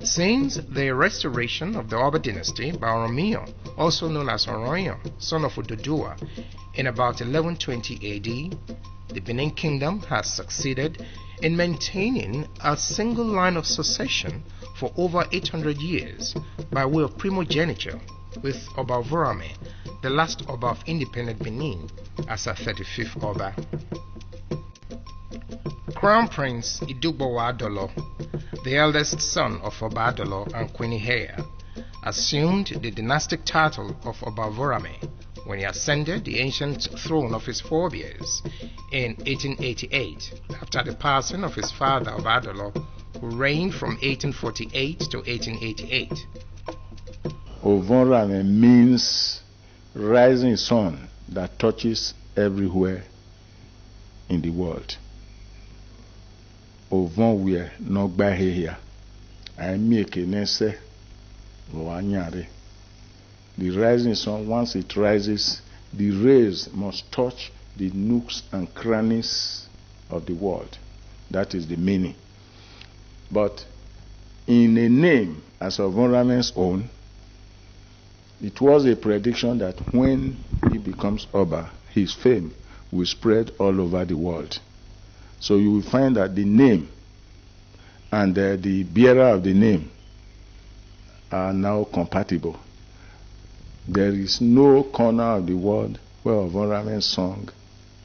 Since the restoration of the Oba dynasty by Oromiyan, also known as Oroyan, son of Oduduwa, in about 1120 AD, the Benin Kingdom has succeeded in maintaining a single line of succession for over 800 years by way of primogeniture, with Ovoramwen, the last Oba of independent Benin, as a 35th Oba. Crown Prince Idugbowa Adolo, the eldest son of Oba Adolo and Queen Ihea, assumed the dynastic title of Ovoramwen when he ascended the ancient throne of his forebears in 1888 after the passing of his father Oba Adolo, who reigned from 1848 to 1888. Ovoramwen means rising sun that touches everywhere in the world. Ovoramwen no gbahehia. I make a nese wanyare. The rising sun, once it rises, the rays must touch the nooks and crannies of the world. That is the meaning. But in a name as Ovoramwen's own, it was a prediction that when he becomes Oba, his fame will spread all over the world. So you will find that the name and the bearer of the name are now compatible. There is no corner of the world where Ovoramwen's song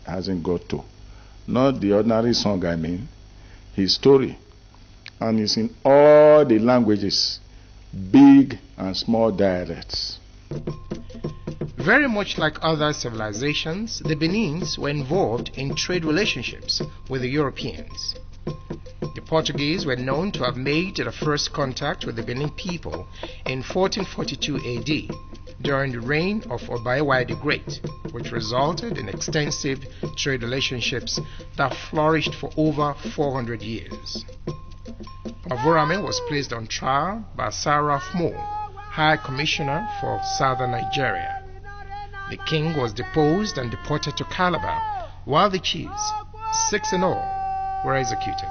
hasn't got to. Not the ordinary song, I mean, his story. And it's in all the languages, big and small dialects. Very much like other civilizations, the Benins were involved in trade relationships with the Europeans. The Portuguese were known to have made the first contact with the Benin people in 1442 AD during the reign of Obaewa the Great, which resulted in extensive trade relationships that flourished for over 400 years. Ovoramwen was placed on trial by Sarah Mo, High Commissioner for Southern Nigeria. The king was deposed and deported to Calabar, while the chiefs, 6 in all, were executed.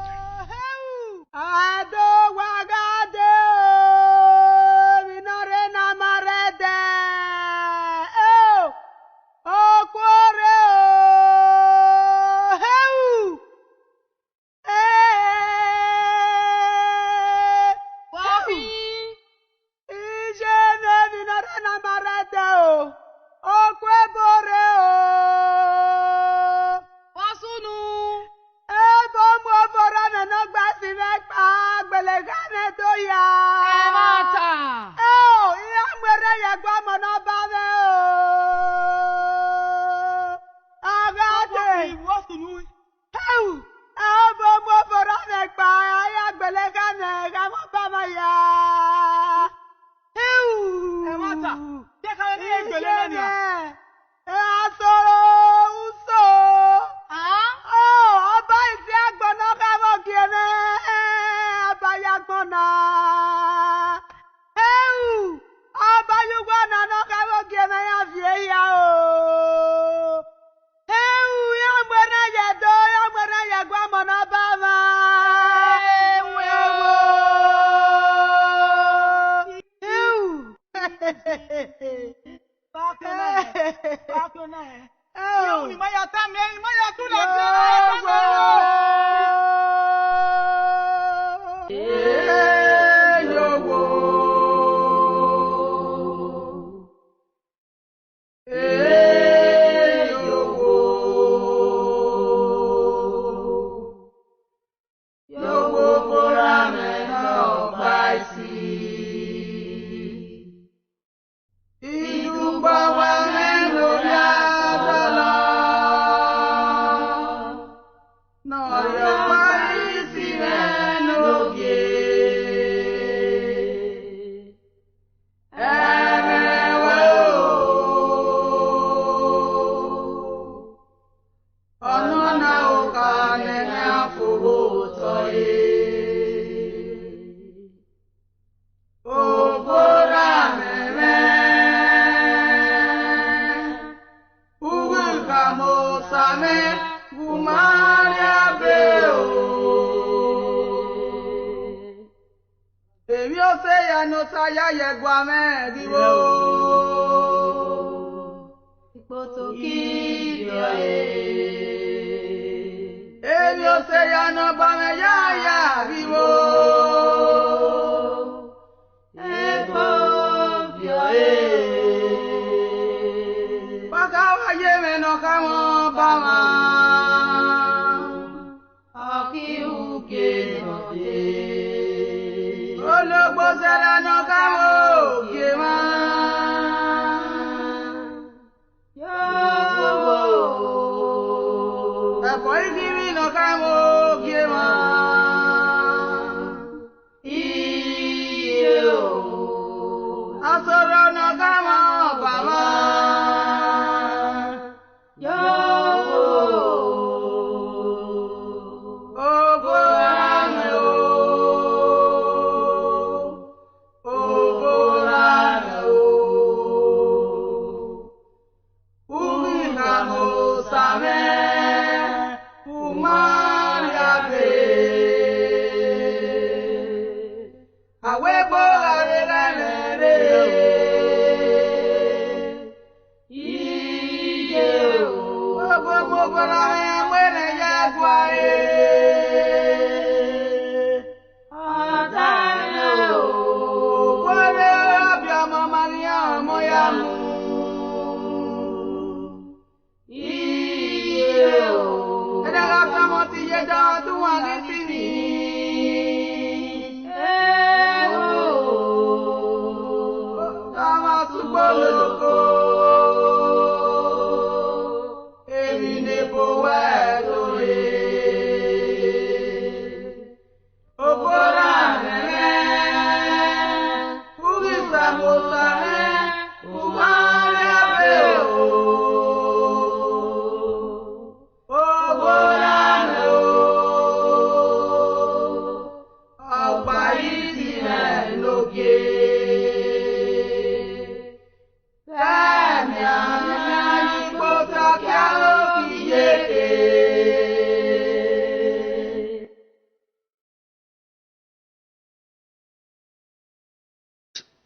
Anona uka nenya fuhu toye.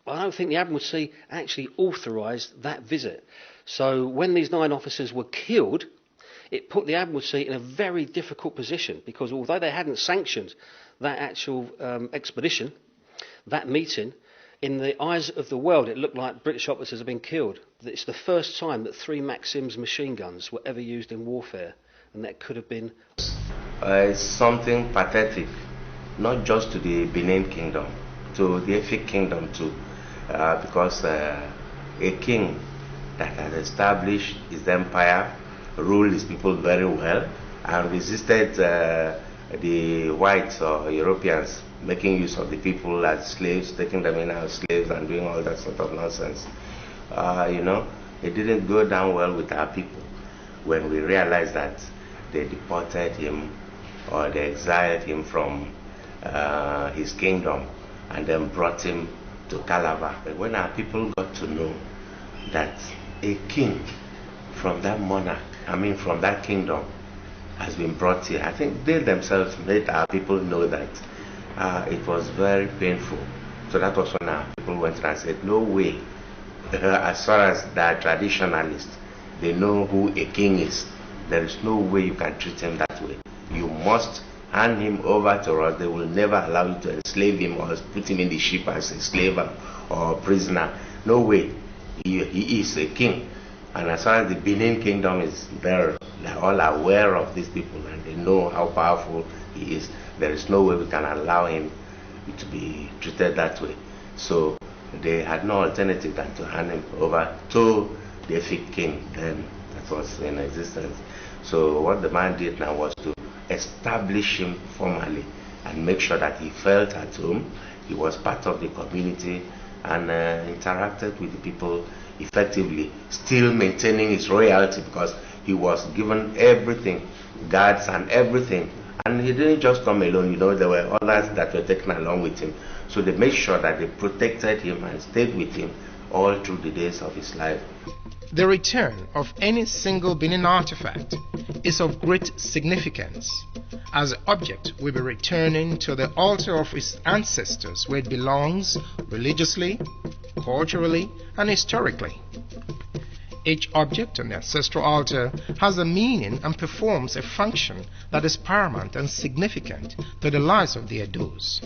I don't think the Admiralty actually authorised that visit. So when these 9 officers were killed, it put the Admiralty in a very difficult position, because although they hadn't sanctioned that actual expedition, that meeting, in the eyes of the world it looked like British officers had been killed. It's the first time that 3 Maxims machine guns were ever used in warfare, and that could have been... It's something pathetic, not just to the Benin Kingdom, to the Efik Kingdom too, because a king that has established his empire, ruled his people very well, and resisted the whites or Europeans making use of the people as slaves, taking them in as slaves and doing all that sort of nonsense. You know, it didn't go down well with our people when we realized that they deported him or they exiled him from his kingdom and then brought him to Calabar. But when our people got to know that a king from that monarch, from that kingdom, has been brought here, I think they themselves made our people know that it was very painful. So that was when our people went and said, no way, as far as they are traditionalists, they know who a king is. There is no way you can treat him that way. You must hand him over to us. They will never allow you to enslave him or put him in the ship as a slave or a prisoner. No way. He is a king. And as far as the Benin Kingdom is there, they're all aware of these people and they know how powerful he is. There is no way we can allow him to be treated that way. So they had no alternative than to hand him over to the Efik king then that was in existence. So what the man did now was to establish him formally and make sure that he felt at home, he was part of the community and interacted with the people effectively, still maintaining his royalty because he was given everything, guards and everything. And he didn't just come alone, you know, there were others that were taken along with him. So they made sure that they protected him and stayed with him all through the days of his life. The return of any single Benin artifact is of great significance, as the object will be returning to the altar of its ancestors where it belongs religiously, culturally, and historically. Each object on the ancestral altar has a meaning and performs a function that is paramount and significant to the lives of the Edos.